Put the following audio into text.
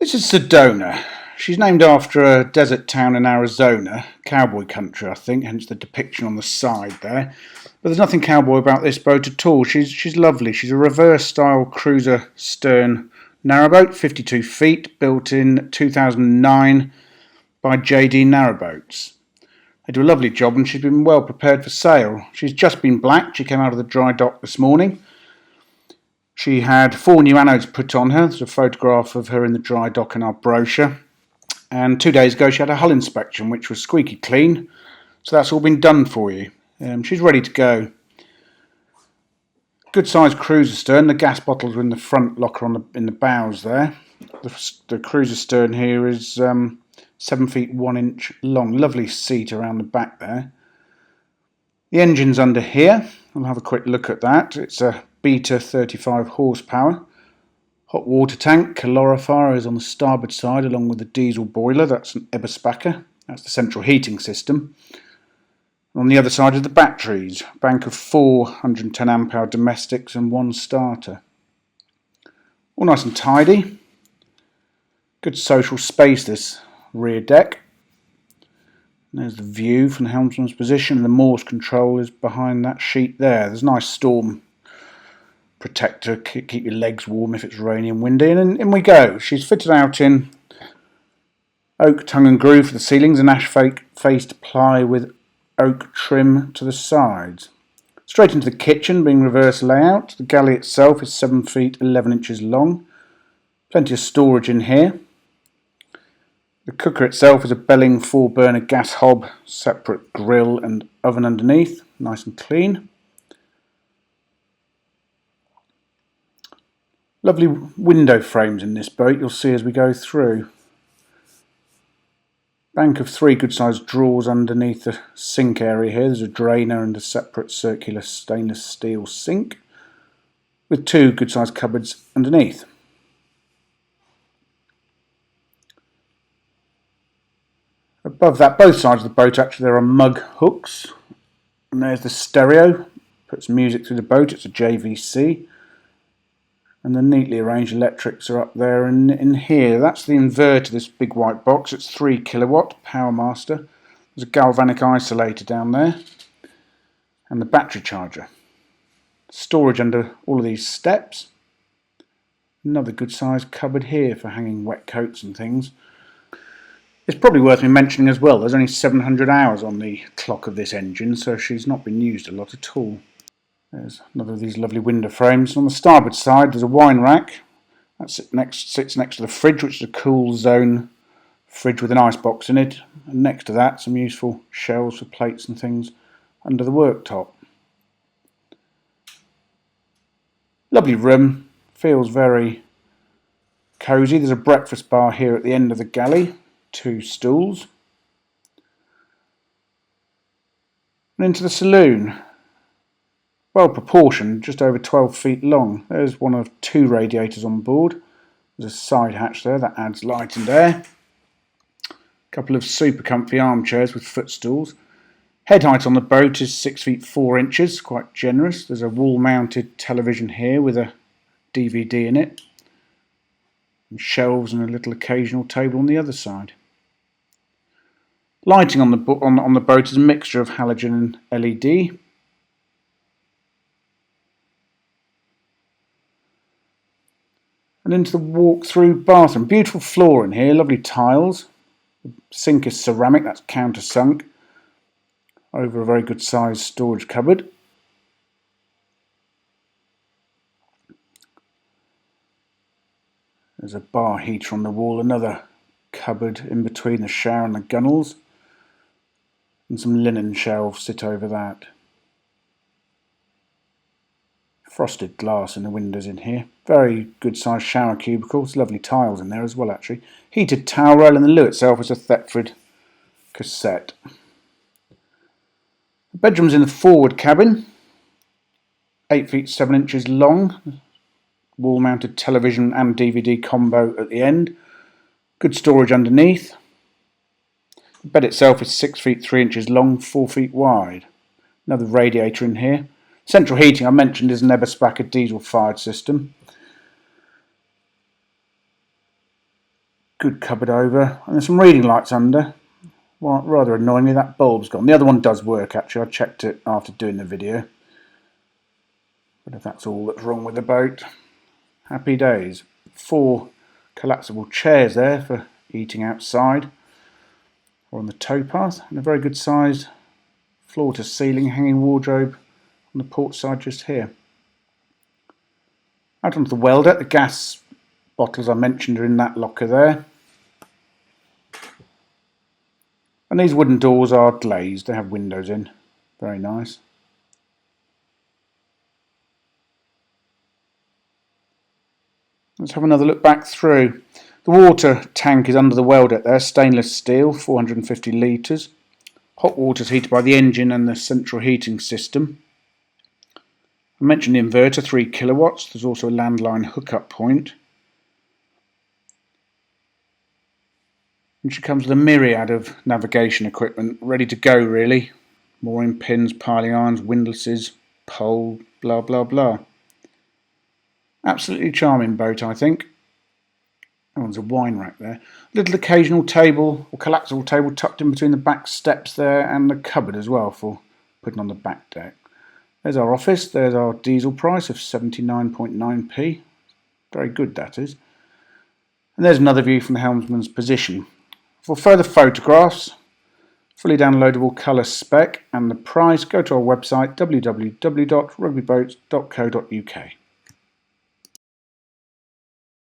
This is Sedona. She's named after a desert town in Arizona, cowboy country I think, hence the depiction on the side there. But there's nothing cowboy about this boat at all. She's lovely. She's a reverse style cruiser stern narrowboat, 52 feet, built in 2009 by JD Narrowboats. They do a lovely job and she's been well prepared for sail. She's just been blacked. She came out of the dry dock this morning. She had 4 new anodes put on her. There's a photograph of her in the dry dock in our brochure. And 2 days ago she had a hull inspection, which was squeaky clean. So that's all been done for you. She's ready to go. Good sized cruiser stern. The gas bottles are in the front locker in the bows there. The cruiser stern here is 7 feet 1 inch long. Lovely seat around the back there. The engine's under here. We'll have a quick look at that. It's a Beta 35 horsepower. Hot water tank, calorifier is on the starboard side along with the diesel boiler. That's an Eberspacher. That's the central heating system. On the other side are the batteries. Bank of 4 110 amp hour domestics and 1 starter. All nice and tidy. Good social space, this rear deck. There's the view from the helmsman's position. The Morse control is behind that sheet there. There's a nice storm protector, keep your legs warm if it's rainy and windy, and in we go. She's fitted out in oak tongue and groove for the ceilings and ash faced ply with oak trim to the sides. Straight into the kitchen, being reverse layout. The galley itself is 7 feet 11 inches long. Plenty of storage in here. The cooker itself is a Belling 4-burner gas hob, separate grill and oven underneath, nice and clean. Lovely window frames in this boat, you'll see as we go through. Bank of 3 good sized drawers underneath the sink area here. There's a drainer and a separate circular stainless steel sink with 2 good sized cupboards underneath. Above that, both sides of the boat actually there are mug hooks, and there's the stereo, puts music through the boat. It's a JVC. And the neatly arranged electrics are up there and in here. That's the inverter, this big white box. It's 3 kilowatt Power Master. There's a galvanic isolator down there. And the battery charger. Storage under all of these steps. Another good sized cupboard here for hanging wet coats and things. It's probably worth me mentioning as well, there's only 700 hours on the clock of this engine, so she's not been used a lot at all. There's another of these lovely window frames. On the starboard side there's a wine rack. That sits next to the fridge, which is a cool zone fridge with an ice box in it. And next to that some useful shelves for plates and things under the worktop. Lovely room, feels very cosy. There's a breakfast bar here at the end of the galley, 2 stools. And into the saloon. Well proportioned, just over 12 feet long. There's one of 2 radiators on board. There's a side hatch there that adds light and air. A couple of super comfy armchairs with footstools. Head height on the boat is 6 feet 4 inches, quite generous. There's a wall mounted television here with a DVD in it. And shelves and a little occasional table on the other side. Lighting on the boat is a mixture of halogen and LED. And into the walk-through bathroom. Beautiful floor in here, lovely tiles. The sink is ceramic, that's countersunk. Over a very good sized storage cupboard. There's a bar heater on the wall, another cupboard in between the shower and the gunnels. And some linen shelves sit over that. Frosted glass in the windows in here. Very good sized shower cubicles. Lovely tiles in there as well actually. Heated towel rail, and the loo itself is a Thetford cassette. The bedroom's in the forward cabin. 8 feet 7 inches long. Wall mounted television and DVD combo at the end. Good storage underneath. The bed itself is 6 feet 3 inches long, 4 feet wide. Another radiator in here. Central heating, I mentioned, is an Eberspacher diesel fired system. Good cupboard over, and there's some reading lights under. Well, rather annoyingly, that bulb's gone. The other one does work actually. I checked it after doing the video. But if that's all that's wrong with the boat, happy days. 4 collapsible chairs there for eating outside or on the towpath, and a very good sized floor to ceiling hanging wardrobe on the port side just here. Out onto the well deck, the gas bottles I mentioned are in that locker there. And these wooden doors are glazed, they have windows in. Very nice. Let's have another look back through. The water tank is under the well deck there, stainless steel, 450 litres. Hot water is heated by the engine and the central heating system. I mentioned the inverter, 3 kilowatts. There's also a landline hookup point. And she comes with a myriad of navigation equipment, ready to go really. Mooring pins, piling irons, windlasses, pole, blah blah blah. Absolutely charming boat, I think. Oh, there's a wine rack there. A little occasional table or collapsible table tucked in between the back steps there, and the cupboard as well for putting on the back deck. There's our office. There's our diesel price of 79.9p. Very good, that is. And there's another view from the helmsman's position. For further photographs, fully downloadable colour spec and the price, go to our website www.rugbyboats.co.uk.